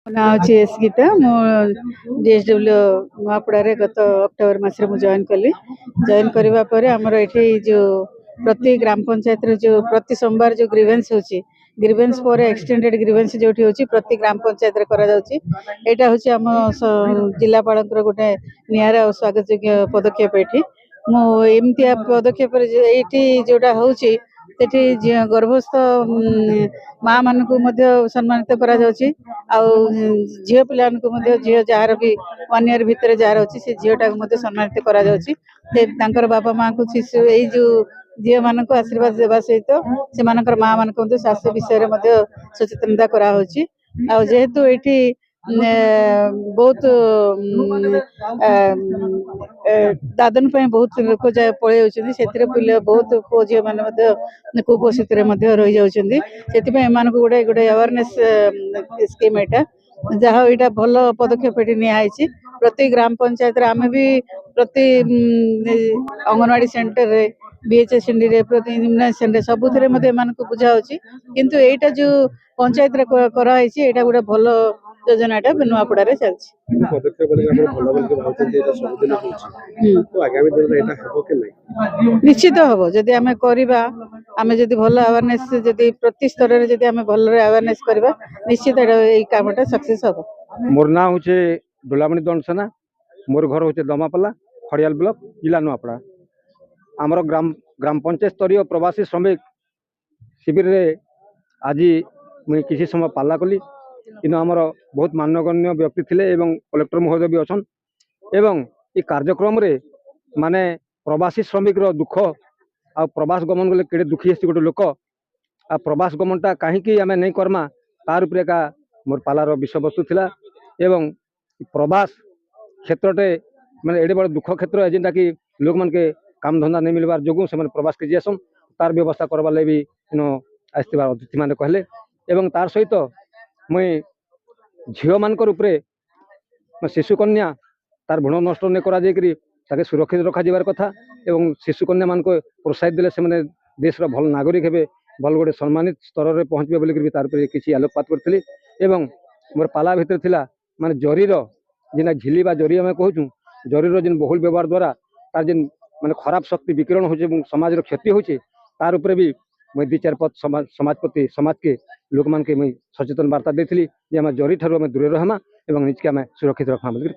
ମୋ ନାଁ ହେଉଛି ଏସ୍ ଗୀତା। ମୁଁ ଡିଏସ୍‌ଡବ୍ଲ୍ୟୁ ନୂଆପଡ଼ାରେ ଗତ ଅକ୍ଟୋବର ମାସରେ ମୁଁ ଜଏନ୍ କଲି। ଜଏନ୍ କରିବା ପରେ ଆମର ଏଠି ଯେଉଁ ପ୍ରତି ଗ୍ରାମ ପଞ୍ଚାୟତରେ ଯେଉଁ ପ୍ରତି ସୋମବାର ଯେଉଁ ଗ୍ରିଭେନ୍ସ ହେଉଛି, ଗ୍ରିଭେନ୍ସ ପରେ ଏକ୍ସଟେଣ୍ଡେଡ୍ ଗ୍ରିଭେନ୍ସ ଯେଉଁଠି ହେଉଛି ପ୍ରତି ଗ୍ରାମ ପଞ୍ଚାୟତରେ କରାଯାଉଛି। ଏଇଟା ହେଉଛି ଆମ ଜିଲ୍ଲାପାଳଙ୍କର ଗୋଟେ ନିଆରା ଓ ସ୍ୱାଗତଯୋଗ୍ୟ ପଦକ୍ଷେପ। ଏଠି ମୁଁ ଏମିତିଆ ପଦକ୍ଷେପରେ ଏଇଠି ଯେଉଁଟା ହେଉଛି ସେଠି ଗର୍ଭସ୍ଥ ମା ମାନଙ୍କୁ ମଧ୍ୟ ସମ୍ମାନିତ କରାଯାଉଛି। ଆଉ ଝିଅ ପିଲାମାନଙ୍କୁ ମଧ୍ୟ ଝିଅ ଯାହାର ବି 1 ଇୟର ଭିତରେ ଯାହାର ଅଛି ସେ ଝିଅଟାକୁ ମଧ୍ୟ ସମ୍ମାନିତ କରାଯାଉଛି। ତାଙ୍କର ବାପା ମାଙ୍କୁ ଶିଶୁ ଏଇ ଯେଉଁ ଝିଅମାନଙ୍କୁ ଆଶୀର୍ବାଦ ଦେବା ସହିତ ସେମାନଙ୍କର ମା ମାନଙ୍କୁ ମଧ୍ୟ ସ୍ୱାସ୍ଥ୍ୟ ବିଷୟରେ ମଧ୍ୟ ସଚେତନତା କରାହେଉଛି। ଆଉ ଯେହେତୁ ଏଇଠି ବହୁତ ଦାଦନ ପାଇଁ ବହୁତ ଲୋକ ପଳେଇ ଯାଉଛନ୍ତି, ସେଥିରେ ବହୁତ ପୁଅ ଝିଅମାନେ ମଧ୍ୟ କୁପୋଷିତରେ ମଧ୍ୟ ରହିଯାଉଛନ୍ତି। ସେଥିପାଇଁ ଏମାନଙ୍କୁ ଗୋଟେ ଆୱାରନେସ୍ ସ୍କିମ୍ ଏଇଟା, ଯାହା ହଉ ଏଇଟା ଭଲ ପଦକ୍ଷେପ ଏଠି ନିଆହେଇଛି। ପ୍ରତି ଗ୍ରାମ ପଞ୍ଚାୟତରେ ଆମେ ବି ପ୍ରତି ଅଙ୍ଗନବାଡ଼ି ସେଣ୍ଟରରେ, BHSNDରେ, ପ୍ରତି ସେଣ୍ଟର ସବୁଥିରେ ମଧ୍ୟ ଏମାନଙ୍କୁ ବୁଝା ହେଉଛି। କିନ୍ତୁ ଏଇଟା ଯେଉଁ ପଞ୍ଚାୟତରେ କରାହେଇଛି ଏଇଟା ଗୋଟେ ଭଲ ଯୋଜନାଟା ନୂଆପଡ଼ାରେ ଚାଲିଛି। ନିଶ୍ଚିତ ହବ ଯଦି ଆମେ କରିବା, ଆମେ ଯଦି ଭଲ ଆୱାରନେସ୍ ଯଦି ପ୍ରତି ସ୍ତରରେ ଯଦି ଆମେ ଭଲରେ ଆୱାରନେସ୍ କରିବା, ନିଶ୍ଚିତ ଏଇ କାମଟା ସକ୍ସେସ୍ ହବ। मोर ना हूँ डोलामणि दंडसेना। मोर घर हूँ दमापल्ला, खड़ियाल ब्लॉक, जिला नुआपड़ा। आमर ग्राम पंचायत स्तरीय प्रवासी श्रमिक शिविर रे आज मुझे किसी समय पाला कली। इन आमर बहुत मान्यगण्य व्यक्ति थिले एवं कलेक्टर महोदय भी अच्छा। एवं ये कार्यक्रम रे माने प्रवासी श्रमिक रो दुख आ प्रवास गमन गले केड़े दुखी है गोटे लोक आ प्रवास गमनटा कहीं आम नहीं करमा तार उपरे का मोर पालार विषय वस्तु थिला। एवं प्रवास क्षेत्रटे माने एडे बड़ दुख क्षेत्र है जेनटा कि लोक मान के काम धंधा नहीं मिलबार जोगु से प्रवास के जासन तार व्यवस्था करवा ले भी इन आसथिबा अतिथि माने कहले। एवं तार सहित मुई झील मानकर उपरे शिशु कन्या तार भ्रूण नष्ट नहीं करा जायकरी ताके सुरक्षित रखा जाबार कथा। एवं शिशु कन्या मान को प्रोत्साहित देले से माने देश रो भल नागरिक हेबे, भल गोटे सम्मानित स्तर रे पहुँचबे बोली भी तार पर किसी आलोकपात करथिली। एवं मोर पाला भितर थिला माने जरीर जेना झिली बा जरी आम कहूँ जरीर जेन बहुल व्यवहार द्वारा तार जेन माने खराब शक्ति विकिरण हो समाज क्षति होचे तार उपरे भी मुझे 2-4 पद समाज प्रति समाज के लोक मान के मुझे सचेतन वार्ता देथिली जे आम जरी ठारू आम दूर रहमा एवं निजके आम सुरक्षित रखमा बोली।